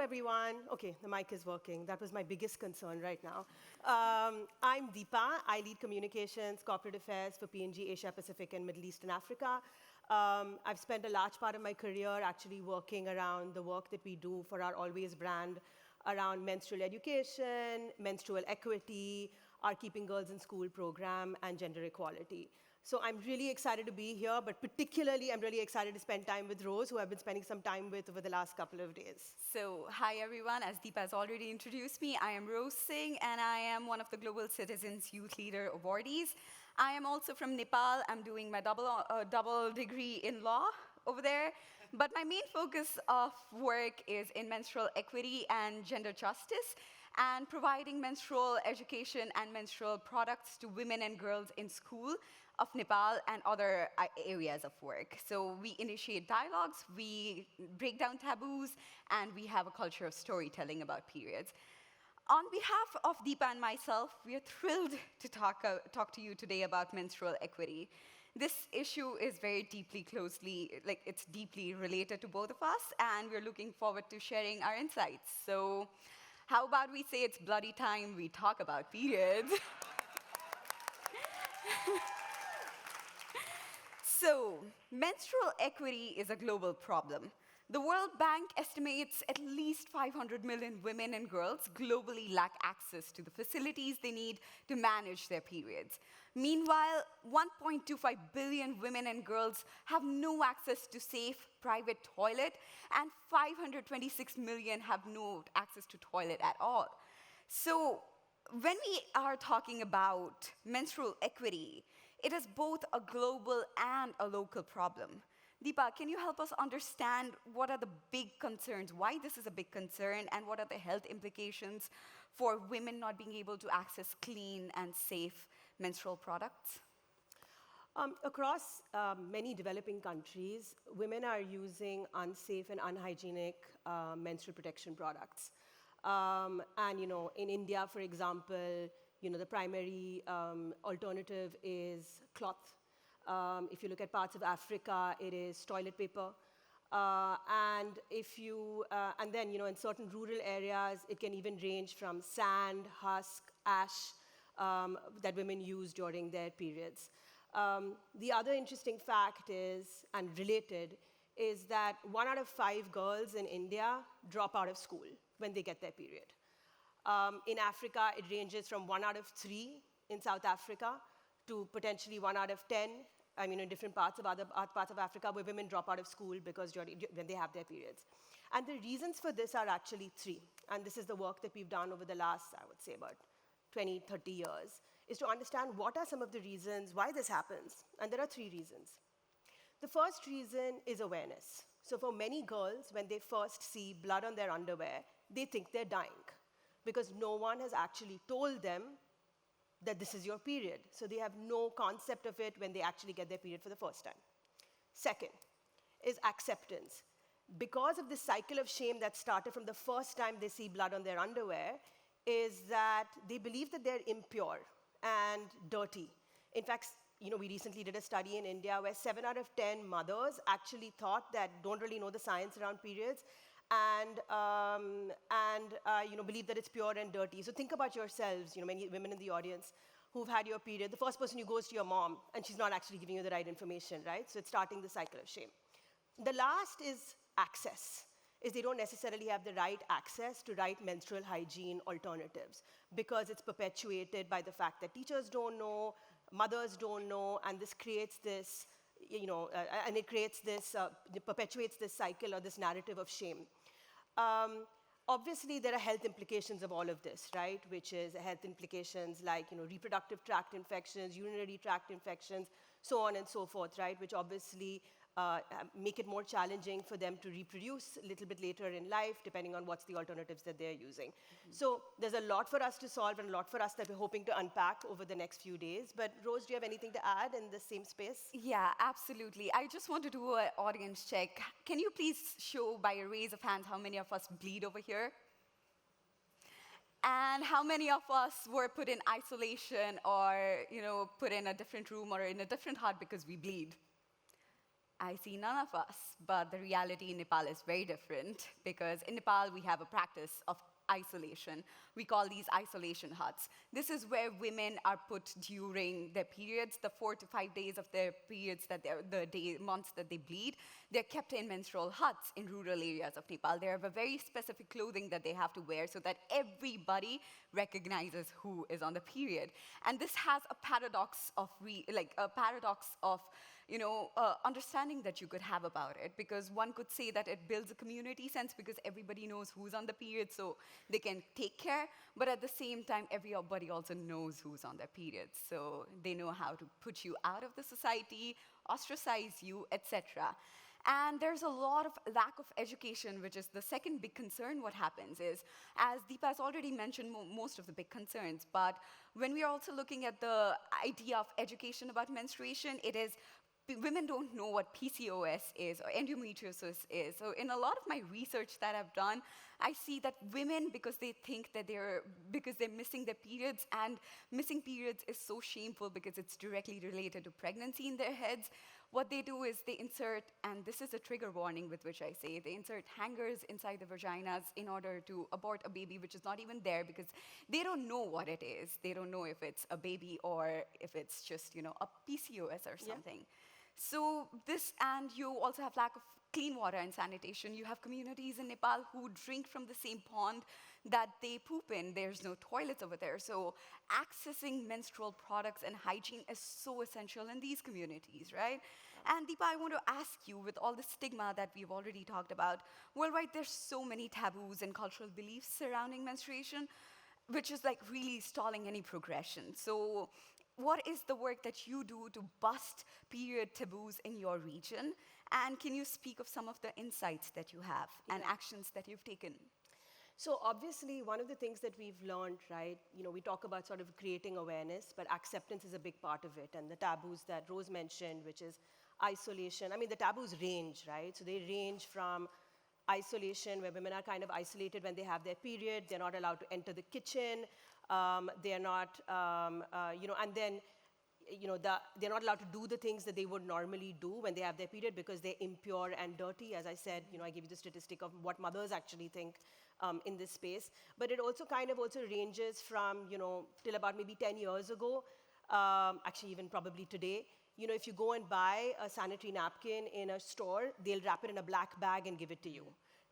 everyone. Okay, the mic is working. That was my biggest concern right now. I'm Deepa. I lead communications, corporate affairs for P&G Asia Pacific and Middle East and Africa. I've spent a large part of my career actually working around the work that we do for our Always brand around menstrual education, menstrual equity, our Keeping Girls in School program, and gender equality. So I'm really excited to be here, but particularly I'm really excited to spend time with Rose, who I've been spending some time with over the last couple of days. So, hi everyone. As Deepa has already introduced me, I am Rose Singh, and I am one of the Global Citizens Youth Leader Awardees. I am also from Nepal. I'm doing my double degree in law over there. But my main focus of work is in menstrual equity and gender justice, and providing menstrual education and menstrual products to women and girls in school of Nepal and other areas of work. So we initiate dialogues, we break down taboos, and we have a culture of storytelling about periods. On behalf of Deepa and myself, we are thrilled to talk to you today about menstrual equity. This issue is very deeply it's deeply related to both of us, and we're looking forward to sharing our insights. So how about we say it's bloody time we talk about periods? So, menstrual equity is a global problem. The World Bank estimates at least 500 million women and girls globally lack access to the facilities they need to manage their periods. Meanwhile, 1.25 billion women and girls have no access to safe private toilet, and 526 million have no access to toilet at all. So, when we are talking about menstrual equity, it is both a global and a local problem. Deepa, can you help us understand what are the big concerns, why this is a big concern, and what are the health implications for women not being able to access clean and safe menstrual products? Across many developing countries, women are using unsafe and unhygienic menstrual protection products. In India, for example, the primary alternative is cloth. If you look at parts of Africa, it is toilet paper. And then, in certain rural areas, it can even range from sand, husk, ash that women use during their periods. The other interesting fact is, and related, is that 1 out of 5 girls in India drop out of school when they get their period. In Africa, it ranges from 1 out of 3 in South Africa to potentially 1 out of 10, in different parts of other parts of Africa where women drop out of school because when they have their periods. And the reasons for this are actually 3. And this is the work that we've done over the last, I would say, about 20, 30 years, is to understand what are some of the reasons why this happens. And there are 3 reasons. The first reason is awareness. So for many girls, when they first see blood on their underwear, they think they're dying because no one has actually told them that this is your period. So they have no concept of it when they actually get their period for the first time. Second is acceptance. Because of this cycle of shame that started from the first time they see blood on their underwear, is that they believe that they're impure and dirty. In fact, we recently did a study in India where 7 out of 10 mothers actually thought that don't really know the science around periods and believe that it's pure and dirty. So think about yourselves, many women in the audience who've had your period. The first person who goes to your mom, and she's not actually giving you the right information, right? So it's starting the cycle of shame. The last is access, is they don't necessarily have the right access to right menstrual hygiene alternatives because it's perpetuated by the fact that teachers don't know, mothers don't know, and this creates this, it perpetuates this cycle or this narrative of shame. Obviously, there are health implications of all of this, right? Which is health implications like reproductive tract infections, urinary tract infections, so on and so forth, right? Which obviously make it more challenging for them to reproduce a little bit later in life, depending on what's the alternatives that they're using. Mm-hmm. So there's a lot for us to solve and a lot for us that we're hoping to unpack over the next few days. But Rose, do you have anything to add in the same space? Yeah, absolutely. I just want to do an audience check. Can you please show by a raise of hands how many of us bleed over here? And how many of us were put in isolation or put in a different room or in a different hut because we bleed? I see none of us, but the reality in Nepal is very different because in Nepal we have a practice of isolation. We call these isolation huts. This is where women are put during their periods, the 4 to 5 days of their periods, months that they bleed. They're kept in menstrual huts in rural areas of Nepal. They have a very specific clothing that they have to wear so that everybody recognizes who is on the period. And this has a paradox of understanding that you could have about it, because one could say that it builds a community sense because everybody knows who's on the period, so they can take care, but at the same time, everybody also knows who's on their period, so they know how to put you out of the society, ostracize you, etc. And there's a lot of lack of education, which is the second big concern. What happens is, as Deepa has already mentioned most of the big concerns, but when we are also looking at the idea of education about menstruation, it is women don't know what PCOS is or endometriosis is. So in a lot of my research that I've done, I see that women, because they think that they're missing their periods, and missing periods is so shameful because it's directly related to pregnancy in their heads, what they do is they insert, and this is a trigger warning with which I say, they insert hangers inside the vaginas in order to abort a baby which is not even there, because they don't know what it is. They don't know if it's a baby or if it's just, a PCOS or something. Yeah. So this, and you also have lack of clean water and sanitation. You have communities in Nepal who drink from the same pond that they poop in. There's no toilets over there. So accessing menstrual products and hygiene is so essential in these communities, right? And Deepa, I want to ask you, with all the stigma that we've already talked about, worldwide there's so many taboos and cultural beliefs surrounding menstruation, which is like really stalling any progression. So what is the work that you do to bust period taboos in your region? And can you speak of some of the insights that you have and actions that you've taken? So obviously, one of the things that we've learned, right, we talk about sort of creating awareness, but acceptance is a big part of it. And the taboos that Rose mentioned, which is isolation, the taboos range, right? So they range from isolation, where women are kind of isolated when they have their period. They're not allowed to enter the kitchen. They're not, and then, they're not allowed to do the things that they would normally do when they have their period because they're impure and dirty. As I said, I give you the statistic of what mothers actually think in this space. But it also kind of ranges from, till about maybe 10 years ago, actually even probably today. If you go and buy a sanitary napkin in a store, they'll wrap it in a black bag and give it to you,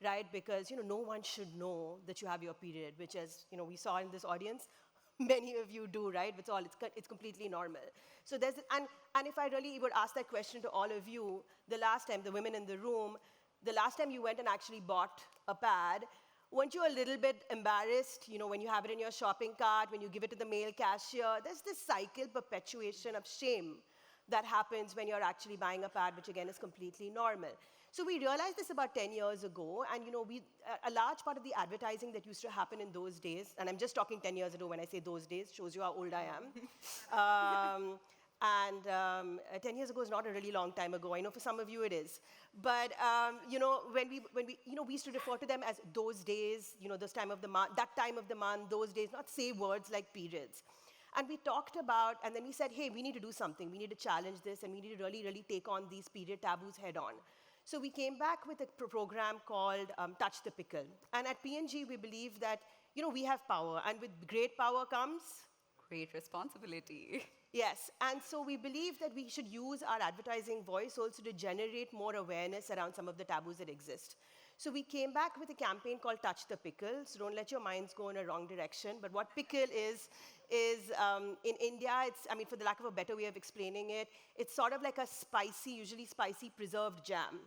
right? Because, no one should know that you have your period, which, as, we saw in this audience, many of you do, right? It's completely normal. So there's, and if I really would ask that question to all of you, the last time, the women in the room, the last time you went and actually bought a pad, weren't you a little bit embarrassed, when you have it in your shopping cart, when you give it to the male cashier? There's this perpetuation of shame that happens when you're actually buying a pad, which again is completely normal. So we realized this about 10 years ago, and a large part of the advertising that used to happen in those days, and I'm just talking 10 years ago when I say those days, shows you how old I am. 10 years ago is not a really long time ago. I know for some of you it is. But, when we used to refer to them as those days, this time of the month, that time of the month, those days, not say words like periods. And we talked about, and then we said, hey, we need to do something. We need to challenge this, and we need to really, really take on these period taboos head on. So we came back with a program called Touch the Pickle. And at P&G, we believe that, we have power. And with great power comes great responsibility. Yes, and so we believe that we should use our advertising voice also to generate more awareness around some of the taboos that exist. So we came back with a campaign called Touch the Pickle. So don't let your minds go in a wrong direction. But what pickle is in India, it's, for the lack of a better way of explaining it, it's sort of like a spicy, usually spicy preserved jam.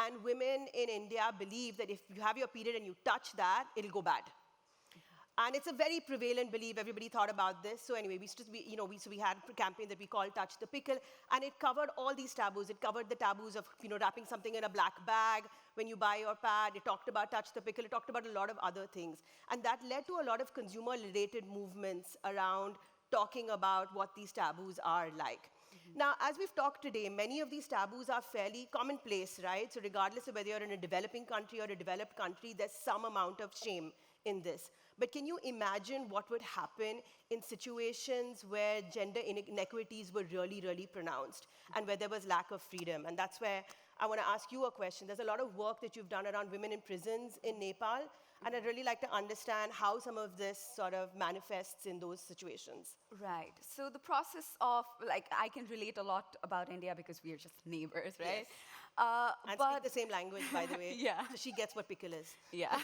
And women in India believe that if you have your period and you touch that, it'll go bad. And it's a very prevalent belief. Everybody thought about this. So anyway, we had a campaign that we called Touch the Pickle, and it covered all these taboos. It covered the taboos of wrapping something in a black bag when you buy your pad. It talked about Touch the Pickle. It talked about a lot of other things. And that led to a lot of consumer-related movements around talking about what these taboos are like. Now, as we've talked today, many of these taboos are fairly commonplace, right? So regardless of whether you're in a developing country or a developed country, there's some amount of shame in this. But can you imagine what would happen in situations where gender inequities were really, really pronounced and where there was lack of freedom? And that's where I want to ask you a question. There's a lot of work that you've done around women in prisons in Nepal, and I'd really like to understand how some of this sort of manifests in those situations. Right. So the process of, like, I can relate a lot about India because we are just neighbors, right? Yes. And speak the same language, by the way. Yeah. So she gets what pickle is. Yeah.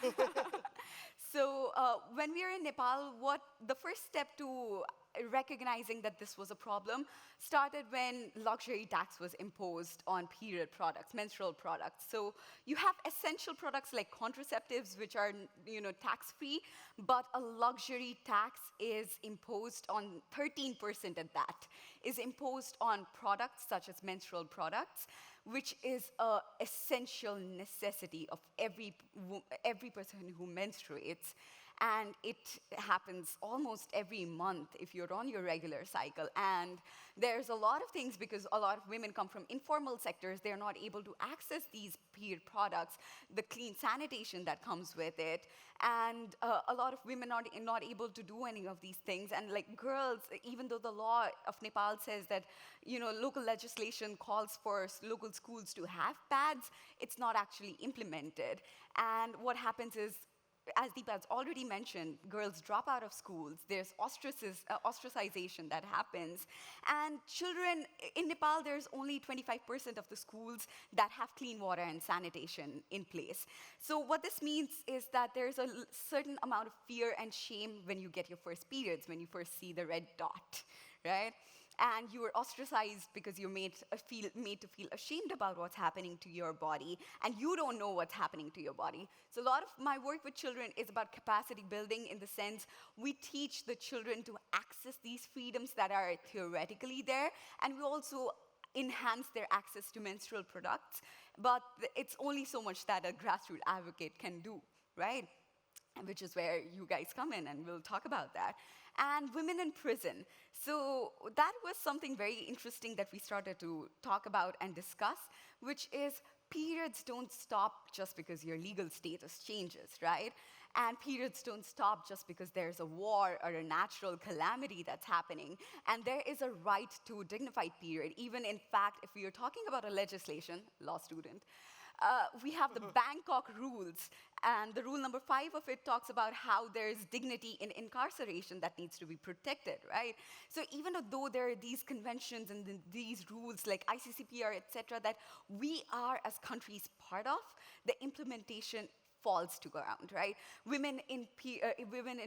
So when we are in Nepal, what the first step to recognizing that this was a problem started when luxury tax was imposed on period products, menstrual products. So you have essential products like contraceptives, which are tax-free, but a luxury tax is imposed on 13% at that, is imposed on products such as menstrual products, which is an essential necessity of every person who menstruates. And it happens almost every month if you're on your regular cycle. And there's a lot of things because a lot of women come from informal sectors. They're not able to access these period products, the clean sanitation that comes with it. And a lot of women are not able to do any of these things. And like girls, even though the law of Nepal says that local legislation calls for local schools to have pads, it's not actually implemented. And what happens is, as Deepa has already mentioned, girls drop out of schools. There's ostracization that happens. And children, in Nepal, there's only 25% of the schools that have clean water and sanitation in place. So what this means is that there's a certain amount of fear and shame when you get your first periods, when you first see the red dot, right? And you are ostracized because you're made to feel ashamed about what's happening to your body, and you don't know what's happening to your body. So a lot of my work with children is about capacity building in the sense we teach the children to access these freedoms that are theoretically there, and we also enhance their access to menstrual products. But it's only so much that a grassroots advocate can do, right? Which is where you guys come in, and we'll talk about that. And women in prison. So that was something very interesting that we started to talk about and discuss, which is periods don't stop just because your legal status changes, right? And periods don't stop just because there's a war or a natural calamity that's happening. And there is a right to a dignified period. Even in fact, if we are talking about a legislation, law student, we have the Bangkok rules, and the rule number 5 of it talks about how there's dignity in incarceration that needs to be protected, right? So even though there are these conventions and these rules like ICCPR, et cetera, that we are as countries part of, the implementation falls to ground, right? Women in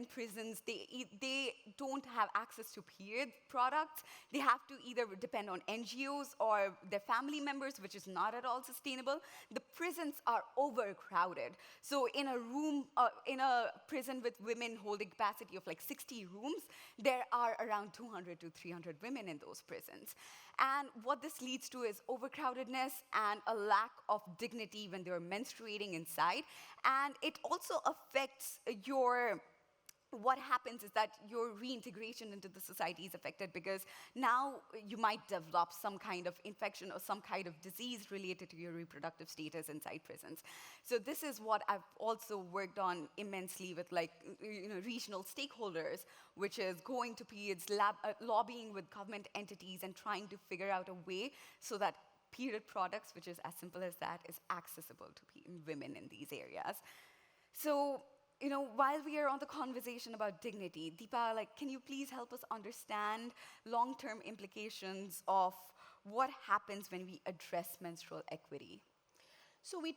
prisons, they don't have access to period products. They have to either depend on NGOs or their family members, which is not at all sustainable. The prisons are overcrowded. So in a prison with women holding capacity of like 60 rooms, there are around 200 to 300 women in those prisons. And what this leads to is overcrowdedness and a lack of dignity when they're menstruating inside. And it also affects what happens is that your reintegration into the society is affected because now you might develop some kind of infection or some kind of disease related to your reproductive status inside prisons. So this is what I've also worked on immensely with regional stakeholders, which is going to periods, lobbying with government entities and trying to figure out a way so that period products, which is as simple as that, is accessible to women in these areas. So while we are on the conversation about dignity, Deepa, can you please help us understand long-term implications of what happens when we address menstrual equity? So we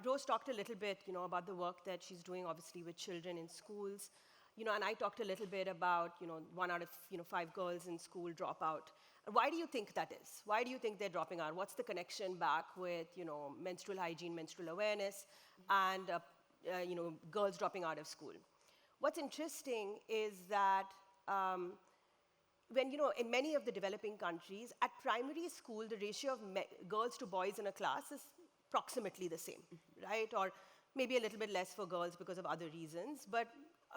Rose talked a little bit, about the work that she's doing, obviously, with children in schools, and I talked a little bit about, 1 out of 5 girls in school drop out. Why do you think that is? Why do you think they're dropping out? What's the connection back with, menstrual hygiene, menstrual awareness, and girls dropping out of school? What's interesting is that when, in many of the developing countries, at primary school, the ratio of girls to boys in a class is approximately the same, right? Or maybe a little bit less for girls because of other reasons, but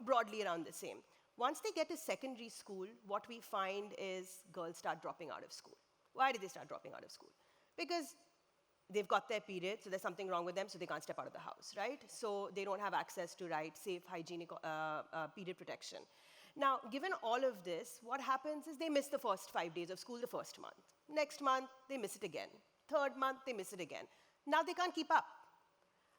broadly around the same. Once they get to secondary school, what we find is girls start dropping out of school. Why did they start dropping out of school? Because they've got their period, so there's something wrong with them, so they can't step out of the house, right? So they don't have access to safe, hygienic period protection. Now, given all of this, what happens is they miss the first 5 days of school the first month. Next month, they miss it again. Third month, they miss it again. Now they can't keep up.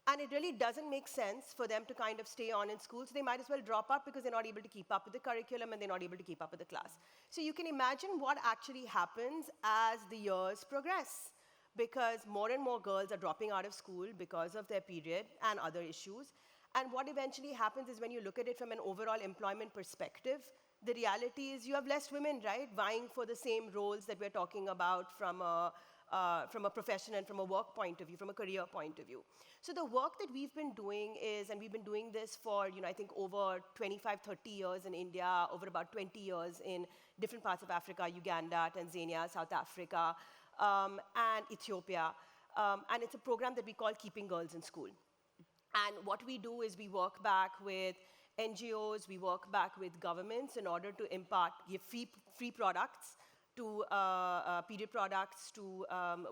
And it really doesn't make sense for them to kind of stay on in school, so they might as well drop out because they're not able to keep up with the curriculum and they're not able to keep up with the class. So you can imagine what actually happens as the years progress, because more and more girls are dropping out of school because of their period and other issues. And what eventually happens is when you look at it from an overall employment perspective, the reality is you have less women, right, vying for the same roles that we're talking about from a profession and from a work point of view, from a career point of view. So the work that we've been doing is, and we've been doing this for, I think over 25, 30 years in India, over about 20 years in different parts of Africa, Uganda, Tanzania, South Africa, and Ethiopia. And it's a program that we call Keeping Girls in School. And what we do is we work back with NGOs, we work back with governments in order to give free products to period products to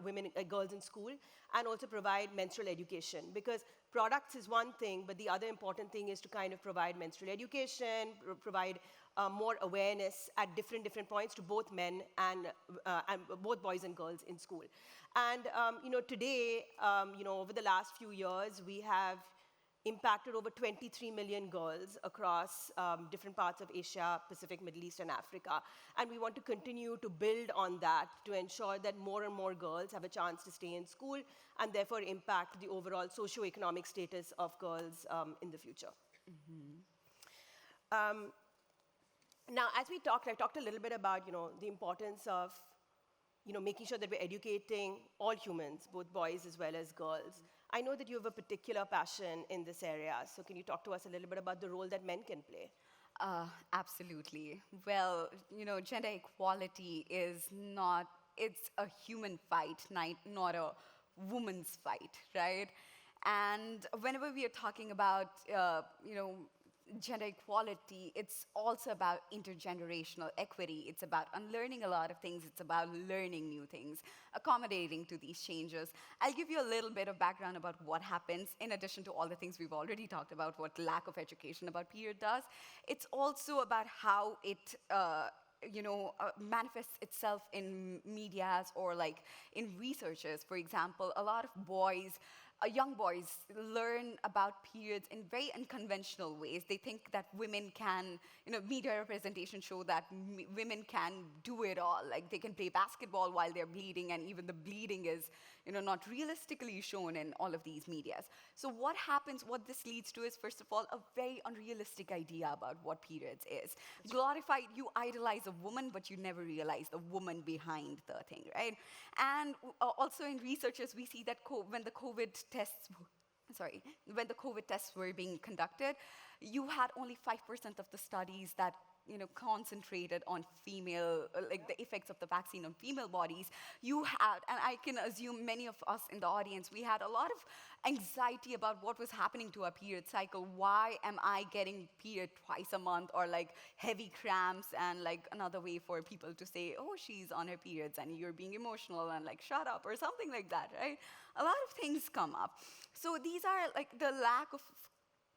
women, girls in school, and also provide menstrual education. Because products is one thing, but the other important thing is to kind of provide menstrual education, provide more awareness at different points to both men and both boys and girls in school. And today, over the last few years, we have impacted over 23 million girls across different parts of Asia, Pacific, Middle East, and Africa. And we want to continue to build on that to ensure that more and more girls have a chance to stay in school and therefore impact the overall socioeconomic status of girls in the future. Now, as we talked, I talked a little bit about the importance of making sure that we're educating all humans, both boys as well as girls. I know that you have a particular passion in this area, so can you talk to us a little bit about the role that men can play? Absolutely. Well, gender equality is not, it's a human fight, not a woman's fight, right? And whenever we are talking about, gender equality, it's also about intergenerational equity. It's about unlearning a lot of things. It's about learning new things, accommodating to these changes. I'll give you a little bit of background about what happens, in addition to all the things we've already talked about, what lack of education about period does. It's also about how it manifests itself in medias or like in researches. For example, a lot of boys, young boys learn about periods in very unconventional ways. They think that women can, media representation show that women can do it all. Like they can play basketball while they're bleeding, and even the bleeding is, not realistically shown in all of these medias. So what happens, what this leads to is, first of all, a very unrealistic idea about what periods is. Glorified, you idolize a woman, but you never realize the woman behind the thing, right? And also in researchers, we see that when the COVID tests were being conducted, you had only 5% of the studies that concentrated on female, like the effects of the vaccine on female bodies. You had, and I can assume many of us in the audience, we had a lot of anxiety about what was happening to our period cycle. Why am I getting period twice a month, or like heavy cramps, and like another way for people to say, oh, she's on her periods and you're being emotional and like shut up or something like that, right? A lot of things come up. So these are like the lack of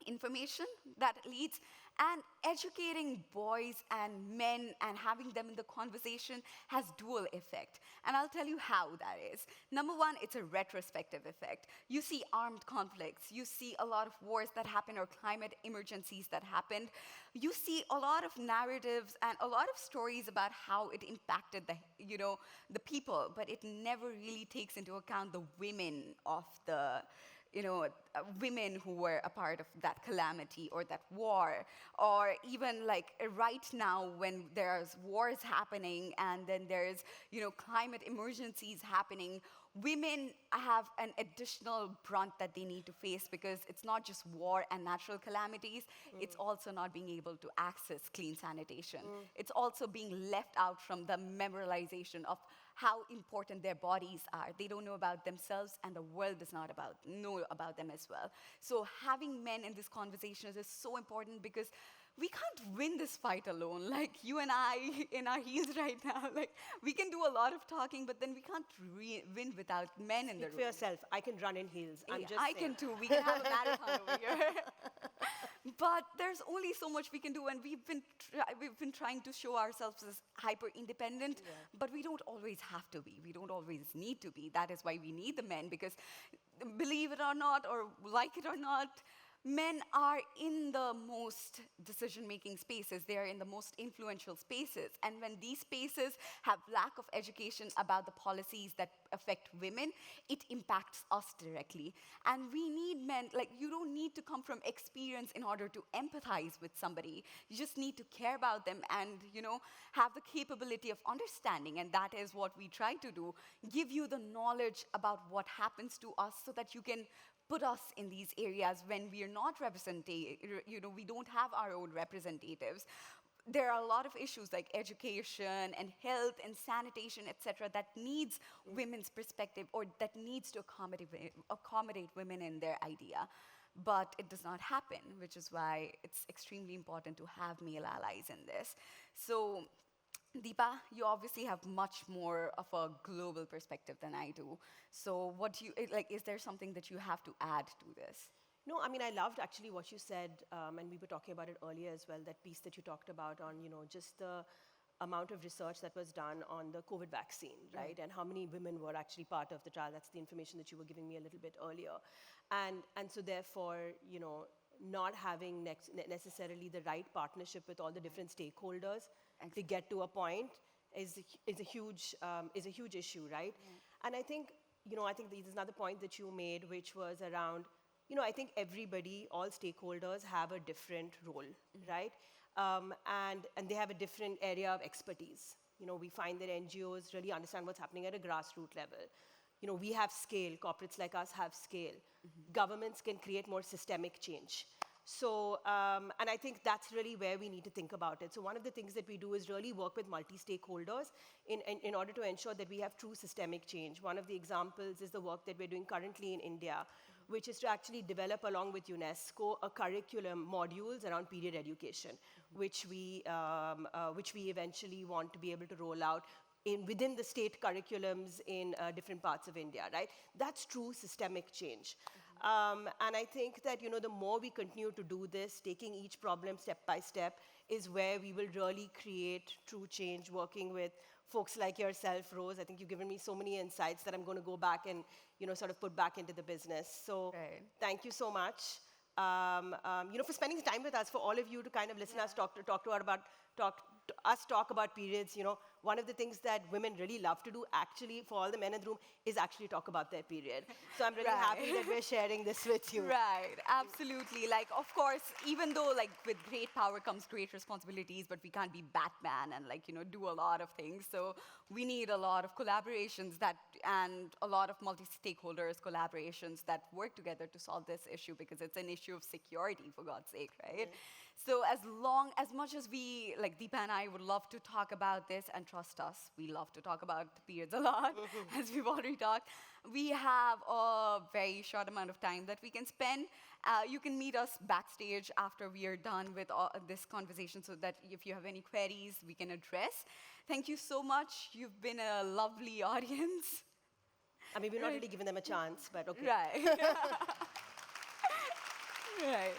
information that leads, and educating boys and men and having them in the conversation has dual effect. And I'll tell you how that is. Number one, it's a retrospective effect. You see armed conflicts, you see a lot of wars that happen or climate emergencies that happened. You see a lot of narratives and a lot of stories about how it impacted the people, but it never really takes into account the women of the women who were a part of that calamity or that war. Or even like right now when there's wars happening and then there's climate emergencies happening, women have an additional brunt that they need to face, because it's not just war and natural calamities, it's also not being able to access clean sanitation. It's also being left out from the memorialization of how important their bodies are. They don't know about themselves, and the world does not know about them as well. So having men in these conversations is so important, because we can't win this fight alone. Like you and I in our heels right now, like we can do a lot of talking, but then we can't win without men in the Speak for room. yourself. I can run in heels. I'm Yeah, just I saying. can too. We can have a marathon over here. But there's only so much we can do, and we've been trying to show ourselves as hyper independent, but we don't always have to be. We don't always need to be. That is why we need the men, because believe it or not, or like it or not, men are in the most decision-making spaces. They are in the most influential spaces. And when these spaces have lack of education about the policies that affect women, it impacts us directly. And we need men, like you don't need to come from experience in order to empathize with somebody. You just need to care about them and, have the capability of understanding. And that is what we try to do, give you the knowledge about what happens to us so that you can put us in these areas when we are not represented, we don't have our own representatives. There are a lot of issues like education and health and sanitation, etc., that needs women's perspective or that needs to accommodate women in their idea. But it does not happen, which is why it's extremely important to have male allies in this. So Deepa, you obviously have much more of a global perspective than I do. So is there something that you have to add to this? No, I mean, I loved actually what you said, and we were talking about it earlier as well, that piece that you talked about on, just the amount of research that was done on the COVID vaccine, right? And how many women were actually part of the trial. That's the information that you were giving me a little bit earlier. And so therefore, not having necessarily the right partnership with all the different stakeholders to get to a point is a huge issue, right? And I think this is another point that you made, which was around, I think everybody, all stakeholders have a different role, right? And they have a different area of expertise. We find that NGOs really understand what's happening at a grassroots level. We have scale, corporates like us have scale. Governments can create more systemic change. So, and I think that's really where we need to think about it. So one of the things that we do is really work with multi-stakeholders in order to ensure that we have true systemic change. One of the examples is the work that we're doing currently in India, which is to actually develop, along with UNESCO, a curriculum modules around period education, which we eventually want to be able to roll out within the state curriculums in different parts of India, right? That's true systemic change. And I think that, the more we continue to do this, taking each problem step by step, is where we will really create true change, working with folks like yourself, Rose. I think you've given me so many insights that I'm going to go back and, sort of put back into the business. So thank you so much, for spending time with us, for all of you to kind of listen to us talk about periods. One of the things that women really love to do, actually, for all the men in the room, is actually talk about their period. So I'm really happy that we're sharing this with you. Right, absolutely. Like, of course, even though, like, with great power comes great responsibilities, but we can't be Batman and, like, do a lot of things. So we need a lot of collaborations and a lot of multi-stakeholders collaborations that work together to solve this issue, because it's an issue of security, for God's sake, right? So as much as we, like Deepa and I, would love to talk about this, and trust us, we love to talk about periods a lot, as we've already talked, we have a very short amount of time that we can spend. You can meet us backstage after we are done with this conversation, so that if you have any queries, we can address. Thank you so much. You've been a lovely audience. I mean, we're not really giving them a chance, but okay. Right. Right.